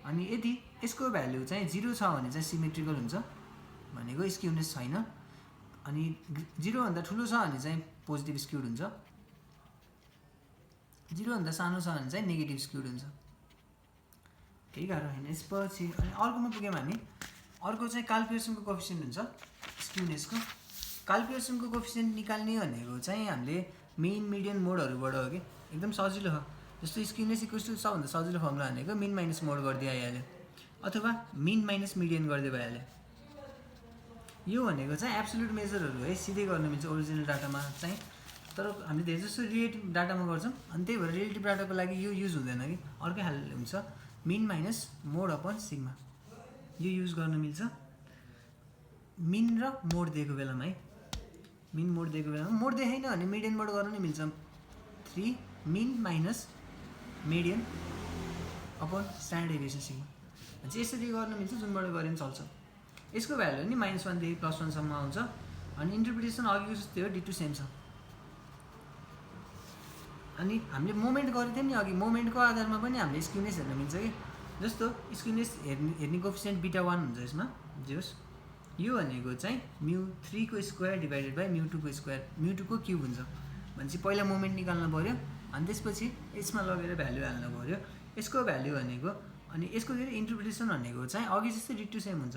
Speaker 1: अनि यदि यसको भ्यालु चाहिँ 0 छ भने चाहिँ सिमेट्रिकल हुन्छ, भनेको स्क्युनेस छैन। अनि 0 भन्दा ठुलो छ भने चाहिँ पोजिटिभ स्क्युड हुन्छ, 0 भन्दा सानो छ भने चाहिँ नेगेटिभ स्क्युड हुन्छ। केही गाह्रो होइन। यसपछि अनि अर्कोमा पुग्यौँ हामी। अर्को चाहिँ कार्ल पियर्सनको कोफिसियन्ट हुन्छ स्क्युनेसको। कार्ल पियर्सनको कोफिसियन्ट निकाल्ने भनेको चाहिँ हामीले मिन मिडियन मोडहरूबाट हो कि, एकदम सजिलो हो। जस्तो स्क्युनेस इक्वल्स टु सबभन्दा सजिलो फर्मुला भनेको मिन माइनस मोड गरिदिए आइहाल्यो, अथवा मिन माइनस मिडियन गरिदिए भइहाल्यो। यो भनेको चाहिँ एब्सोल्युट मेजरहरू है, सिधै गर्न मिल्छ ओरिजिनल डाटामा चाहिँ, तर हामीले धेरै जस्तो रिलेटिभ डाटामा गर्छौँ। अनि त्यही भएर रिलेटिभ डाटाको लागि यो युज हुँदैन कि, अर्कै खाले हुन्छ। मिन माइनस मोड अपन सिग्मा यो युज गर्न मिल्छ मिन र मोड दिएको बेलामा है। मिन मोड दिएको बेलामा मोड देखाइन भने मिडियनबाट गर्न नि मिल्छ। 3 mean minus median upon standard deviation sigma चाहिँ यसरी गर्न मिल्छ, जुनबाट गरे पनि चल्छ। यसको भ्यालु नि -1 देखि +1 सम्म आउँछ। अनि इन्टरप्रिटेसन अघिको जस्तै हो, D2 सेम छ। अनि हामीले मोमेन्ट गरेको थियौँ नि अघि, मोमेन्टको आधारमा पनि हामीले स्क्युनेस हेर्न मिल्छ कि। जस्तो स्क्युनेस हेर्ने कोफिसियन्ट β1 हुन्छ यसमा, जे होस्। यो भनेको चाहिँ μ3 को स्क्वायर डिभाइडेड बाई μ2 को स्क्वायर, μ2 को क्युब हुन्छ। भनेपछि पहिला मोमेन्ट निकाल्नु पऱ्यो, अनि त्यसपछि यसमा लगेर भ्यालु हाल्नु पऱ्यो। यसको भ्यालु भनेको, अनि यसको फेरि इन्टरप्रिटेसन भनेको चाहिँ अघि जस्तै D2 सेम हुन्छ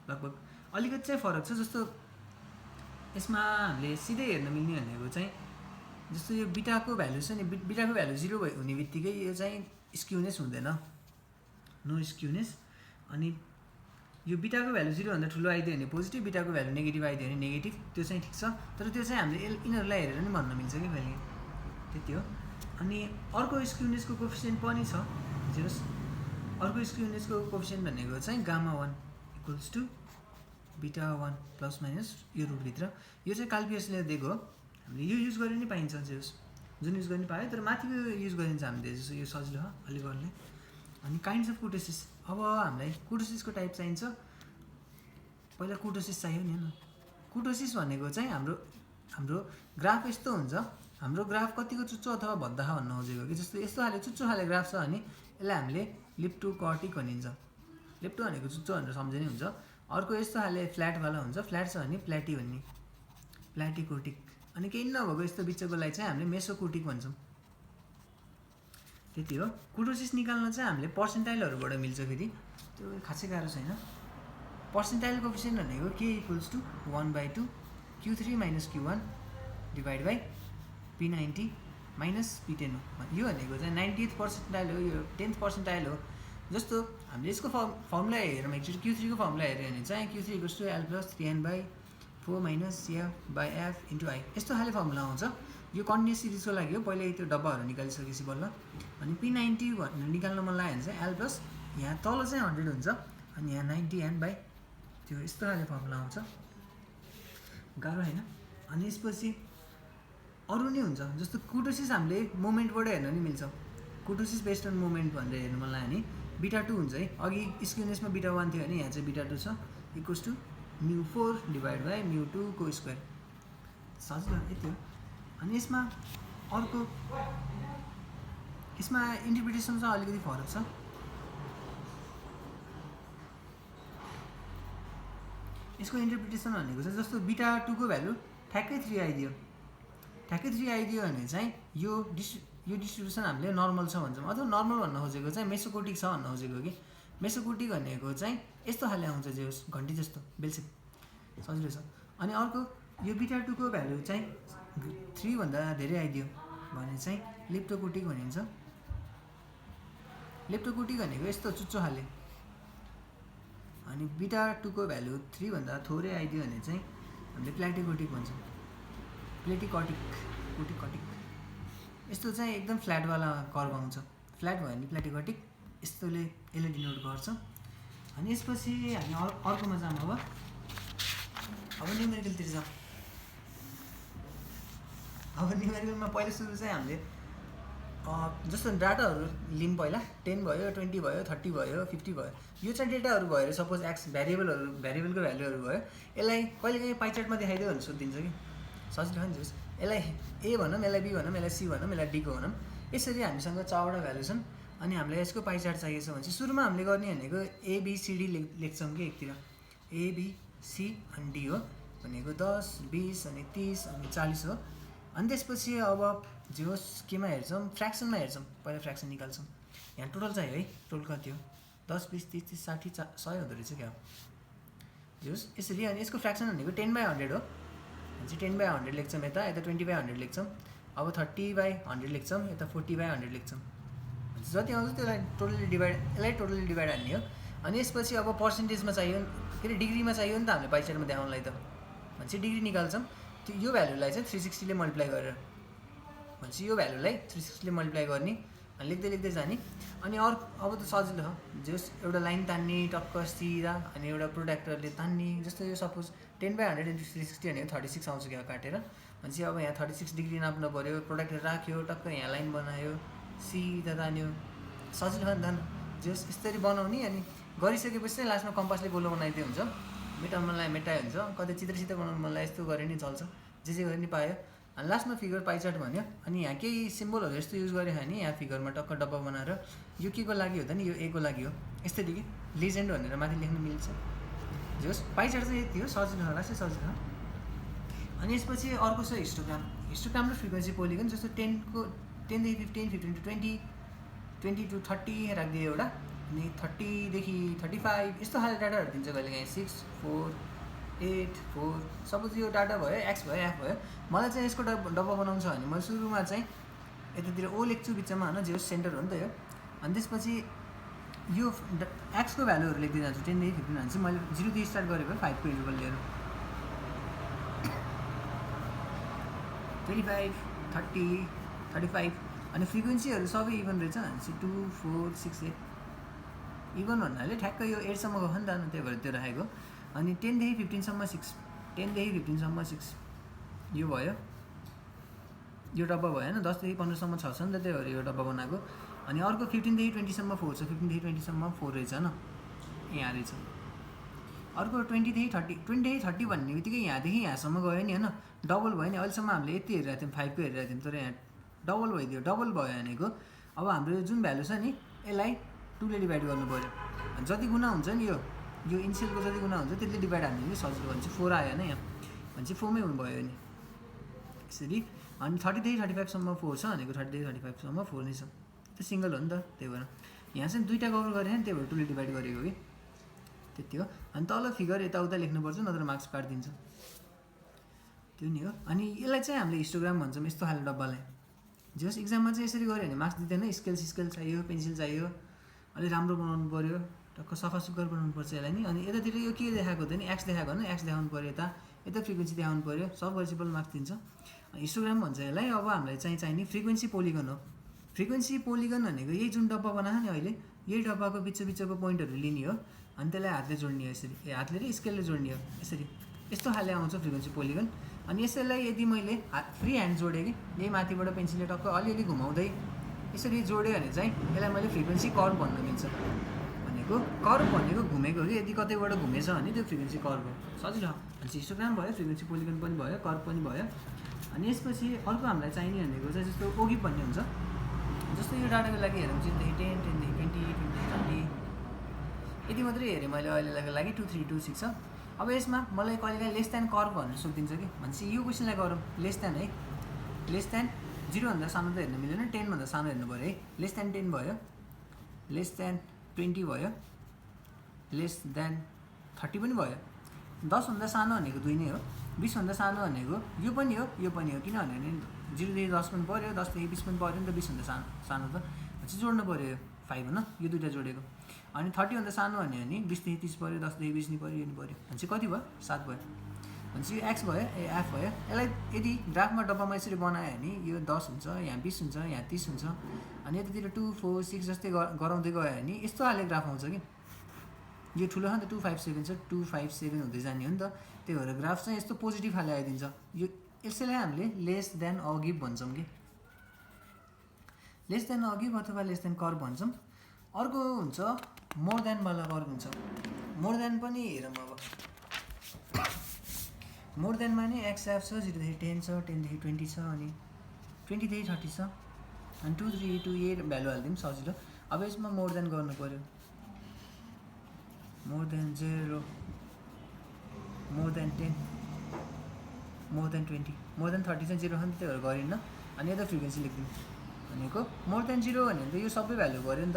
Speaker 1: लगभग। अलिकति चाहिँ फरक छ। जस्तो यसमा हामीले सिधै हेर्न मिल्ने भनेको चाहिँ, जस्तो यो बिटाको भ्यालु छ नि, बिटाको भ्यालु 0 हुने बित्तिकै यो चाहिँ स्क्युनेस हुँदैन, नो स्क्युनेस। अनि यो बिटाको भ्यालु 0 भन्दा ठुलो आइदियो भने पोजिटिभ, बिटाको भ्यालु नेगेटिभ आइदियो भने नेगेटिभ, त्यो चाहिँ ठिक छ। तर त्यो चाहिँ हामीले यिनीहरूलाई हेरेर नि भन्न मिल्छ कि कहिले, त्यति हो। अनि अर्को स्क्युनेसको कोफिसियन्ट पनि छ, जे होस्। अर्को स्क्युनेसको कोफिसियन्ट भनेको चाहिँ γ1 इक्वल्स टु β1 प्लस माइनस यो रुटभित्र। यो चाहिँ कार्ल पियर्सले दिएको हो, हामीले यो युज गरे नि पाइन्छ, जे होस्। जुन युज गर्ने पायो, तर माथिको युज गरिन्छ हामीले, जस्तो यो सजिलो हो अलि गर्ने। अनि काइन्ड्स अफ कुर्टोसिस। अब हामीलाई कुर्टोसिसको टाइप चाहिन्छ। पहिला कुर्टोसिस चाहियो नि होइन। कुर्टोसिस भनेको चाहिँ हाम्रो ग्राफ यस्तो हुन्छ, हाम्रो ग्राफ कतिको चुच्चो अथवा भद्दाहा भन्न खोजेको कि। जस्तो यस्तो खाले चुच्चो खाले ग्राफ छ भने यसलाई हामीले लिप्टोकर्टिक भनिन्छ। लिप्टो भनेको चुच्चो भनेर सम्झे नि हुन्छ। अर्को यस्तो खाले फ्ल्याटवाला हुन्छ, फ्ल्याट छ भने प्ल्याटी भन्ने, प्ल्याटिकोर्टिक। अनि केही नभएको यस्तो बिचकोलाई चाहिँ हामीले मेसोकोर्टिक भन्छौँ। त्यति हो। कुर्टोसिस निकाल्न चाहिँ हामीले पर्सेन्टाइलहरूबाट मिल्छ, फेरि त्यो खासै गाह्रो छैन। पर्सेन्टाइल कोफिसियन्ट भनेको k equals to 1/2 Q3 - Q1 divide by P90 - P10 हो। यो भनेको चाहिँ 90th पर्सेन्टाइल हो, यो 10th पर्सेन्टाइल हो। जस्तो हामीले यसको फर्मुला हेरौँ, एकचोटि Q3 को फर्मुला हेऱ्यो भने चाहिँ Q3 equals to L + 3n/4 - F/F × I, यस्तो खाले फर्मुला आउँछ। यो कन्टिन्युस सिरिजको लागि हो। पहिल्यै त्यो डब्बाहरू निकालिसकेपछि बल्ल। अनि P90 भनेर निकाल्न मन लाग्यो भने चाहिँ L प्लस, यहाँ तल चाहिँ 100 हुन्छ, अनि यहाँ 90n/ त्यो यस्तो खाले फर्मुला आउँछ, गाह्रो होइन। अनि यसपछि अरू नै हुन्छ। जस्तो कुर्टोसिस हामीले मोमेन्टबाट हेर्न नि मिल्छ। कुर्टोसिस बेस्ड अन मोमेन्ट भनेर हेर्नु मन लाग्यो भने बीटा 2 हुन्छ है। अघि स्क्युनेसमा बीटा 1 थियो भने यहाँ चाहिँ बीटा 2 छ, इक्वल्स टु μ4 डिभाइड बाई μ2 को स्क्वायर। सजिलो यति हो। अनि यसमा अर्को यसमा इन्टरप्रिटेसन चाहिँ अलिकति फरक छ। यसको इन्टरप्रिटेसन भनेको चाहिँ जस्तो बीटा 2 को भ्यालु ठ्याक्कै 3 आइदियो, ठ्याक्कै 3 आइदियो भने चाहिँ यो डिस्ट्रिब्युसन हामीले नर्मल छ भन्छौँ। अथवा नर्मल भन्न खोजेको चाहिँ मेसोकोटिक छ भन्न खोजेको कि मेसोकोटिक भनेको चाहिँ यस्तो खाले आउँछ जे होस् घन्टी जस्तो बेलसेप, सजिलो छ। अनि अर्को यो बीटा 2 को भ्यालु चाहिँ 3 भन्दा धेरै आइदियो भने चाहिँ लेप्टोकोटिक भनिन्छ। लेप्टोकोटिक भनेको यस्तो चुच्चो खाले। अनि बीटा 2 को भ्यालु 3 भन्दा थोरै आइदियो भने चाहिँ हामीले प्लेटिकोटिक भन्छौँ। प्लेटिकटिक कोटिकटिक यस्तो चाहिँ एकदम फ्ल्याटवाला कर्भ आउँछ। फ्ल्याट भयो भने प्लेटिकटिक, यस्तोले यसले डिनोट गर्छ। अनि यसपछि हामी अर्कोमा जाऊँ। अब न्युमेरिकलतिर जाऊँ। अब न्युमेरिकलमा पहिलो सुरु चाहिँ हामीले जस्तो डाटाहरू लिऊँ। पहिला 10 भयो, 20 भयो, 30 भयो, 50 भयो। यो चाहिँ डेटाहरू भएर सपोज एक्स भ्यारिएबलको भ्यालुहरू भयो। यसलाई कहिलेकाहीँ पाइचार्टमा देखाइदियो भने सोधिदिन्छ कि सजिलो हो नि। जस यसलाई ए भनौँ, यसलाई बी भनौँ, यसलाई सी भनौँ, यसलाई डीको भनौँ। यसरी हामीसँग 4वटा भ्यालु छन्। अनि हामीलाई यसको पाइचार्ट चाहिएको छ भने चाहिँ सुरुमा हामीले गर्ने भनेको एबिसिडी लेख्छौँ कि एकतिर एबिसी अनि डी हो भनेको 10, 20 अनि 30 अनि 40 हो। अनि त्यसपछि अब जे होस् केमा हेर्छौँ, फ्र्याक्सनमा हेर्छौँ। पहिला फ्र्याक्सन निकाल्छौँ। यहाँ टोटल चाहियो है, टोटल कति हो 10, 20, 30, 30, 60, 100 हुँदो रहेछ क्या हो जे होस् यसरी। अनि यसको फ्र्याक्सन भनेको 10/100 हो भने चाहिँ 10/100 लेख्छौँ, यता 20/100 लेख्छौँ। अब 30/100 लेख्छौँ, यता 40/100 लेख्छौँ। जति आउँछ त्यसलाई टोटली डिभाइड हान्ने हो। अनि यसपछि अब पर्सेन्टेजमा चाहियो के अरे डिग्रीमा चाहियो नि त हामीले पाइचार्टमा देखाउनलाई त भनेपछि डिग्री निकाल्छौँ। त्यो यो भ्यालुलाई चाहिँ 360 ले मल्टिप्लाई गरेर भनेपछि यो भ्यालुलाई 360 ले मल्टिप्लाई गर्ने अनि लेख्दै जाने। अनि अब त सजिलो हो। जस एउटा लाइन तान्ने टक्क सिधा अनि एउटा प्रोट्र्याक्टरले तान्ने। जस्तो यो सपोज 10/100 × 360 भनेको 36 आउँछ क्या काटेर। भनेपछि अब यहाँ 36 डिग्री नाप्नु पऱ्यो। प्रोट्र्याक्टर राख्यो, टक्क यहाँ लाइन बनायो, सिधा तान्यो, सजिलो हो नि त। जस यसरी बनाउने अनि गरिसकेपछि चाहिँ लास्टमा कम्पासले गोलो बनाइदियो हुन्छ। मेटाउन मनलाई मेटाइ हुन्छ, कतै चित्र बनाउनु मनलाई यस्तो गरे नि चल्छ, जे गरे नि पायो। अनि लास्टमा फिगर पाइचार्ट भन्यो। अनि यहाँ केही सिम्बलहरू यस्तो युज गऱ्यो भने यहाँ फिगरमा टक्क डब्बा बनाएर यो के को लागि हो त नि, यो ए को लागि हो यस्तै कि लेजेन्ड भनेर माथि लेख्न मिल्छ। जस पाइचार्ट चाहिँ यति हो, सजिलो होला चाहिँ सजिलो हो। अनि यसपछि अर्को छ हिस्टोग्राम र फ्रिक्वेन्सी पोलिगन। जस्तो 10देखि 15, 15 to 20, 20 to 30 राखिदियो एउटा। अनि 30 देखि 35 यस्तो खाले डाटाहरू दिन्छ कहिलेकाहीँ 6, 4, 8, 4। सपोज यो डाटा भयो, एक्स भयो, एफ भयो। मलाई चाहिँ यसको डब्बा बनाउनु छ भने म सुरुमा चाहिँ यतातिर ओ लेख्छु बिचमा होइन, जे सेन्टर हो नि त यो। अनि त्यसपछि यो एक्सको भ्यालुहरू लेख्दै जान्छु 10 देखि 15 भने चाहिँ मैले 0 देखि स्टार्ट गरेको 5 को इन्टरभल लिएर 25, 30, 35। अनि फ्रिक्वेन्सीहरू सबै इभन रहेछ भनेपछि 2, 4, 6, 8 इभन भन्नाले ठ्याक्कै यो 8 सम्मको हो नि त, त्यही भएर त्यो राखेको। अनि 10 देखि 15 सम्म 6, 10 देखि 15 सम्म 6 यो भयो, यो डब्बा भयो होइन। 10 देखि 15 सम्म 6 छ नि त, त्यही भएर यो डब्बा बनाएको। अनि अर्को 15 देखि 20 सम्म 4 छ, 15 देखि 20 सम्म 4 रहेछ होइन, यहाँ रहेछ। अर्को 20 देखि 30 भन्ने बित्तिकै यहाँदेखि यहाँसम्म गयो नि होइन, डबल भयो नि। अहिलेसम्म हामीले यति हेरिरहेको थियौँ 5 को हेरिरहेको थियौँ, तर यहाँ डबल भइदियो। डबल भयो भनेको अब हाम्रो जुन भ्यालु छ नि यसलाई 2 ले डिभाइड गर्नु पऱ्यो। जति गुणा हुन्छ नि यो इनिसियलको जति गुणा हुन्छ त्यसले डिभाइड हान्ने नि सजिलो। भने चाहिँ 4 आयो होइन यहाँ, भने चाहिँ 4 मै हुनु भयो नि यसरी। अनि 30 देखि 35 सम्म 4 छ भनेको 30 देखि 35 सम्म 4 नै छ, त्यो सिङ्गल हो नि त, त्यही भएर यहाँ चाहिँ दुईवटा कभर गरेँ नि, त्यही भएर 2 ले डिभाइड गरेको कि त्यति हो। अनि तल फिगर यताउता लेख्नुपर्छ नत्र मार्क्स काटिदिन्छ, त्यो नि हो। अनि यसलाई चाहिँ हामीले हिस्टोग्राम भन्छौँ यस्तो खाले डब्बालाई। जस इक्जाममा चाहिँ यसरी गऱ्यो भने मार्क्स दिँदैन। स्केल चाहियो, पेन्सिल चाहियो, अलि राम्रो बनाउनु पऱ्यो, टक्क सफा सुग्घर बनाउनु पर्छ यसलाई नि। अनि यतातिर यो के देखाएको हुँदैन, एक्स देखाएको होइन, एक्स देखाउनु पऱ्यो, यता फ्रिक्वेन्सी देखाउनु पऱ्यो, सब गरेपछि बल मार्क्स दिन्छ। हिस्टोग्राम भन्छ यसलाई। अब हामीलाई चाहिने फ्रिक्वेन्सी पोलिगन हो। फ्रिक्वेन्सी पोलिगन भनेको यही जुन डब्बा बनाएको नि अहिले, यही डब्बाको बिचको पोइन्टहरू लिने हो अनि त्यसलाई हातले जोड्ने हो यसरी, हातले र स्केलले जोड्ने हो यसरी। यस्तो खाले आउँछ फ्रिक्वेन्सी पोलिगन। अनि यसैलाई यदि मैले फ्री ह्यान्ड जोडेँ कि यही माथिबाट पेन्सिलले टक्क अलिअलि घुमाउँदै यसरी जोड्यो भने चाहिँ यसलाई मैले फ्रिक्वेन्सी कर्भ भन्न मिल्छ। भनेको कर्भ भनेको घुमेको कि यदि कतैबाट घुमेछ भने त्यो फ्रिक्वेन्सी कर्भ हो। सजिलो भनेपछि हिस्टोग्राम भयो, फ्रिक्वेन्सी पोलिगन पनि भयो, कर्भ पनि भयो। अनि यसपछि अर्को हामीलाई चाहिने भनेको चाहिँ जस्तो ओगिभ भन्ने हुन्छ। जस्तो यो डाटाको लागि हेरौँ 0 देखि 10, 10 देखि 20, 20 देखि 30 यति मात्रै हेरेँ मैले अहिलेको लागि 2 3 2 6 छ। अब यसमा मलाई कहिलेकाहीँ लेस देन कर्भ भन्नु सोधिन्छ कि भनेपछि यो क्वेसनलाई गरौँ लेस देन है। लेस देन 0 भन्दा सानो त हेर्न मिलेन, 10 भन्दा सानो हेर्नु पऱ्यो है। लेस देन 10 भयो, लेस देन 20 भयो, लेस देन 30 पनि भयो। 10 भन्दा सानो भनेको 2 नै हो, 20 भन्दा सानो भनेको यो पनि हो, यो पनि हो। किनभने 0 देखि 10 पनि पऱ्यो, 10 देखि 20 पनि पऱ्यो नि त। 20 भन्दा सानो त भनेपछि जोड्नु पऱ्यो यो 5 होइन, यो दुइटा जोडेको। अनि 30 भन्दा सानो भन्यो भने 20 देखि 30 पऱ्यो, 10 देखि 20 नि पऱ्यो, यो नि पऱ्यो भनेपछि कति भयो 7 भयो। भनेपछि यो एक्स भयो, एफ भयो। यसलाई यदि ग्राफमा डब्बामा यसरी बनायो भने यो 10 हुन्छ, यहाँ 20 हुन्छ, यहाँ 30 हुन्छ। अनि यतातिर 2 4 6 जस्तै गराउँदै गयो भने यस्तो खाले ग्राफ आउँछ कि यो ठुलो छ नि त 2 5 7 छ, 2 5 7 हुँदै जाने हो नि त। त्यही भएर ग्राफ चाहिँ यस्तो पोजिटिभ खाले आइदिन्छ। यो यसैलाई हामीले लेस देन अगिभ भन्छौँ कि लेस देन अगिभ अथवा लेस देन कर्भ भन्छौँ। अर्को हुन्छ मोर देनवाला कर्भ हुन्छ। मोर देन पनि हेरौँ अब। मोर देनमा नि एक्स एफ छ, 0 देखि 10 छ, 10 देखि 20 छ, अनि 20 देखि 30 छ। अनि 2 3 2 ए भ्यालु हालिदिउँ सजिलो। अब यसमा मोर देन गर्नु पऱ्यो, more than 0, more than 10, more than 20, more than 30 चाहिँ 0 छ नि, त्यही भएर गरिन्न। अनि यता फ्रिक्वेन्सी लेखिदिउँ भनेको मोर देन 0 भन्यो भने त यो सबै भ्यालु पऱ्यो नि त,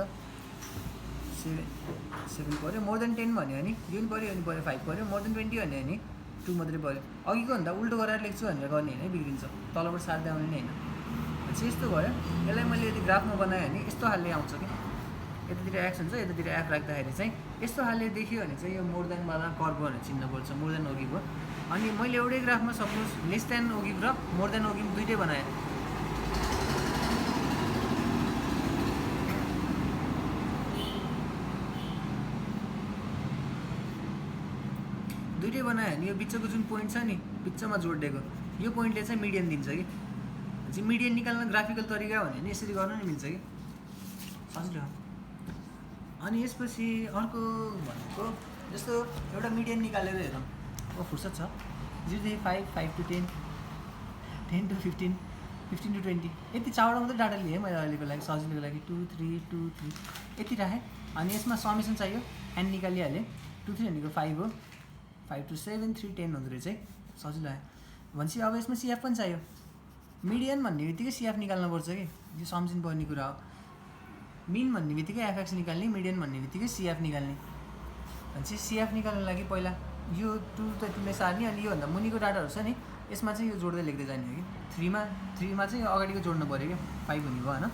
Speaker 1: 7 पऱ्यो। मोर देन 10 भन्यो भने यो नि पऱ्यो, यो नि पऱ्यो, 5 पऱ्यो। मोर देन 20 भन्यो भने 2 मात्रै पऱ्यो। अघिको भन्दा उल्टो गरेर लेख्छु भनेर गर्ने होइन, बिग्रिन्छ, तलबाट सार्दै आउने नै होइन। भनेपछि यस्तो भयो। यसलाई मैले यदि ग्राफमा बनाएँ भने यस्तो खाले आउँछ कि यतातिर एक्स हुन्छ, यतातिर एफ राख्दाखेरि चाहिँ यस्तो खाले देखियो भने चाहिँ यो मोर देनवाला कर्भ भनेर चिन्नुपर्छ, मोर देन ओगिभ हो। अनि मैले एउटै ग्राफमा सपोज लेस देन ओगिभ र मोर देन ओगिभ दुइटै बनाएँ। दुइटै बनायो भने यो बिचको जुन पोइन्ट छ नि बिचमा जोडिदिएको यो पोइन्टले चाहिँ मिडियन दिन्छ कि। भनेपछि मिडियन निकाल्न ग्राफिकल तरिका भन्यो भने यसरी गर्न नि मिल्छ कि, सजिलो हो। अनि यसपछि अर्को भनेको जस्तो एउटा मिडियन निकालेर हेरौँ। अब फुर्सद छ 0 देखि 5, 5 to 10, 10 to 15, 15 to 20 यति चारवटा मात्रै डाटा लिएँ मैले अहिलेको लागि सजिलोको लागि। 2 3 2 3 यति राखेँ। अनि यसमा समेसन चाहियो, एन निकालिहालेँ। 2 3 भनेको 5 हो, 5 to 7 3 10 हुँदो रहेछ है, सजिलो आयो। भनेपछि अब यसमा सिएफ पनि चाहियो। मिडियन भन्ने बित्तिकै सिएफ निकाल्नुपर्छ कि, यो सम्झिनुपर्ने कुरा हो। मिन भन्ने बित्तिकै एफएक्स निकाल्ने, मिडियन भन्ने बित्तिकै सिएफ निकाल्ने। भनेपछि सिएफ निकाल्नु लागि पहिला यो 2 त तिमीले सार्ने, अनि योभन्दा मुनिको डाटाहरू छ नि यसमा चाहिँ यो जोड्दै लेख्दै जाने हो कि। 3 मा चाहिँ यो अगाडिको जोड्नु पऱ्यो क्या, 5 हुने भयो होइन।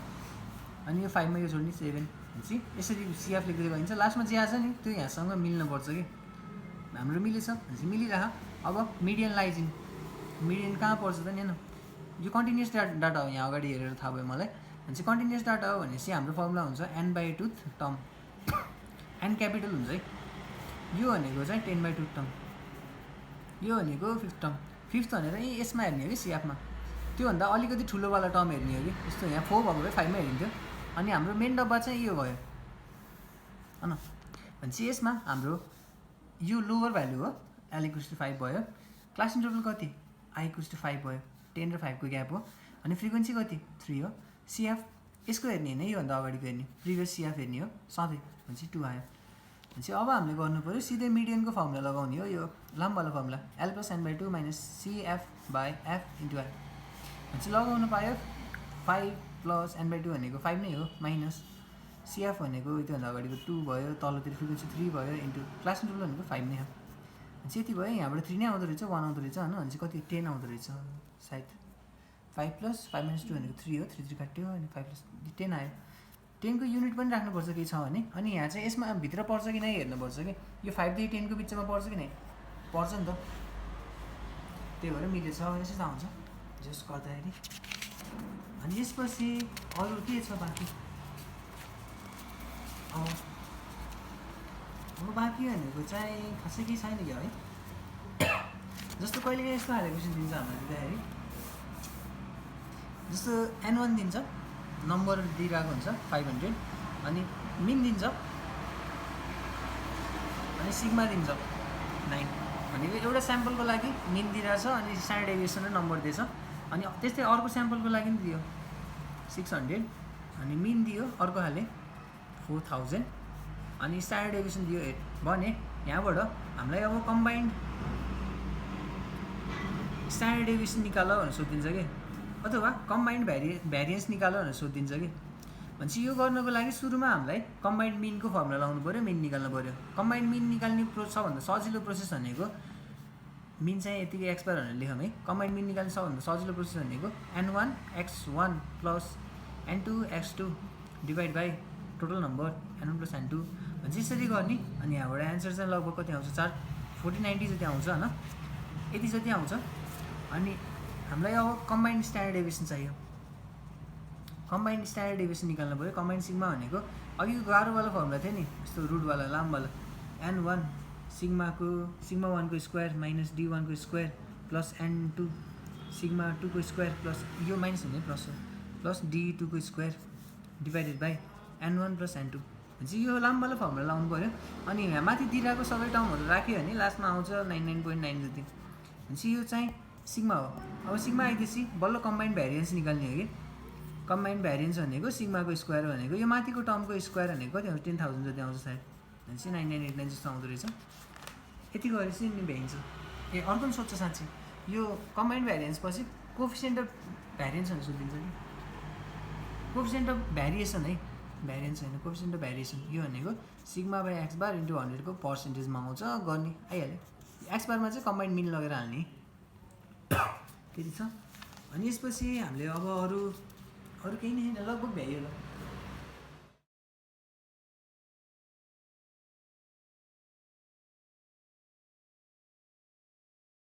Speaker 1: अनि यो 5 मा यो जोड्ने 7। भनेपछि यसरी सिएफ लेख्दै गइन्छ। लास्टमा जे आछ नि त्यो यहाँसँग मिल्नुपर्छ कि। हाम्रो मिलेछ भनेपछि मिलिरह। अब मिडियन लाइज इन, मिडियन कहाँ पर्छ त नि होइन, यो कन्टिन्युस डाटा हो, यहाँ अगाडि हेरेर थाहा भयो मलाई। भनेपछि कन्टिन्युस डाटा हो भनेपछि हाम्रो फर्मुला हुन्छ n/2 टर्म, n क्यापिटल हुन्छ है। यो भनेको चाहिँ 10/2 टर्म, यो भनेको 5th टर्म। 5th भनेर यसमा हेर्ने हो कि सिएफमा, त्योभन्दा अलिकति ठुलोवाला टर्म हेर्ने हो कि। जस्तो यहाँ 4 भएको भए 5 मा हेरिन्थ्यो। अनि हाम्रो मेन डब्बा चाहिँ यो भयो होइन। भनेपछि यसमा हाम्रो यो लोवर भ्यालु हो, l = 5 भयो। क्लास इन्टरभल कति, i = 5 भयो, 10 र 5 को ग्याप हो। अनि फ्रिक्वेन्सी कति 3 हो। सिएफ यसको हेर्ने होइन, योभन्दा अगाडिको हेर्ने, प्रिभियस सिएफ हेर्ने हो सधैँ। भनेपछि 2 आयो। भनेपछि अब हामीले गर्नु पऱ्यो सिधै मिडियनको फर्मुला लगाउने हो, यो लामोवाला formula l + n/2 - cf/f * i। भनेपछि लगाउनु पायो 5 + n/2 भनेको 5 नै हो, माइनस सिएफ भनेको त्योभन्दा अगाडिको 2 भयो, तलतिर फ्रिक्वेन्सी 3 भयो, इन्टु क्लास इन्टरभल भनेको 5 नै हो। भनेपछि यति भयो। यहाँबाट 3 नै आउँदो रहेछ, 1 आउँदो रहेछ होइन। भनेपछि कति 10 आउँदो रहेछ सायद। 5 + 5 - 2 भनेको 3 हो, 3 3 काट्यो, अनि 5 + 10 आयो। 10 को युनिट पनि राख्नुपर्छ केही छ भने। अनि यहाँ चाहिँ यसमा भित्र पर्छ कि नै हेर्नुपर्छ कि, यो 5 देखि 10 को बिचमा पर्छ कि नै, पर्छ नि त, त्यही भएर मिलेछ यसो आउँछ जस गर्दाखेरि। अनि यसपछि अरू के छ बाँकी, अब बाँकी भनेको चाहिँ खासै केही छैन क्या है। जस्तो कहिलेकाहीँ यस्तो खाले क्वेसन दिन्छ हामीलाई दिँदाखेरि जस्तो N1 दिन्छ नम्बर दिइरहेको हुन्छ 500 अनि मिन दिन्छ अनि सिग्मा दिन्छ 9 भनेको एउटा स्याम्पलको लागि मिन दिइरहेछ अनि स्ट्यान्डर्ड डेभिएसन र नम्बर दिएछ अनि त्यस्तै अर्को स्याम्पलको लागि पनि दियो 600 अनि मिन दियो अर्को खाले 4000 अनि स्ट्यान्डर्ड डेभिएसन दियो 8 भने यहाँबाट हामीलाई अब कम्बाइन्ड स्ट्यान्डर्ड डेभिएसन निकाल भनेर सोधिन्छ कि अथवा कम्बाइन्ड भ्यारिएन्स निकाल भनेर सोधिन्छ कि भनेपछि यो गर्नको लागि सुरुमा हामीलाई कम्बाइन्ड मिनको फर्मुला लगाउनु पऱ्यो मिन निकाल्नु पऱ्यो कम्बाइन्ड मिन निकाल्ने सबभन्दा सजिलो प्रोसेस भनेको मिन चाहिँ यतिकै एक्स बार भनेर लेखौँ है कम्बाइन्ड मिन निकाल्ने सबभन्दा सजिलो प्रोसेस भनेको N1 x1 plus N2 x2 divide by total number N1 plus N2 भने यसरी गर्ने अनि यहाँबाट एन्सर चाहिँ लगभग कति आउँछ 4090 जति आउँछ होइन यति जति आउँछ अनि हामीलाई अब कम्बाइन्ड स्ट्यान्डर्ड डेभिएसन चाहियो कम्बाइन्ड स्ट्यान्डर्ड डेभिएसन निकाल्नु पऱ्यो कम्बाइन्ड सिग्मा भनेको अघिको गाह्रोवाला फर्मुला थियो नि यस्तो रुटवाला लामोवाला N1 सिग्मा 1 को स्क्वायर माइनस D1 को स्क्वायर प्लस N2 सिग्मा 2 को स्क्वायर प्लस यो माइनस हुने प्लस हो प्लस D2 को square divided by N1 plus N2 भनेपछि यो लामोवाला फर्मुला लाउनु पऱ्यो अनि यहाँ माथि दिइरहेको सबै टर्महरू राख्यो भने लास्टमा आउँछ 99.9 जति भनेपछि यो चाहिँ सिग्मा हो अब सिग्मा आइदिएपछि बल्ल कम्बाइन्ड भ्यारिएन्स निकाल्ने हो कि कम्बाइन्ड भ्यारिएन्स भनेको सिग्माको स्क्वायर भनेको यो माथिको टर्मको स्क्वायर भनेको कति आउँछ 10,000 जति आउँछ सायद भनेपछि 9989 जस्तो आउँदो रहेछ यति गरेपछि नि भ्याइन्छ ए अर्को पनि सोध्छ साँच्चै यो कम्बाइन्ड भ्यारिएन्स पछि कोफिसिएन्ट अफ भ्यारिएन्स भनेर सोधिन्छ कि कोफिसिएन्ट अफ भ्यारिएसन है भ्यारिएन्स होइन कोफिसिएन्ट अफ भ्यारिएसन यो भनेको sigma by x bar into 100 को पर्सेन्टेजमा आउँछ गर्ने आइहाल्यो एक्स बारमा चाहिँ कम्बाइन्ड मिन लगेर हाल्ने त्यति छ अनि यसपछि हामीले अब अरू केही नै छैन लगभग भ्याइयो ल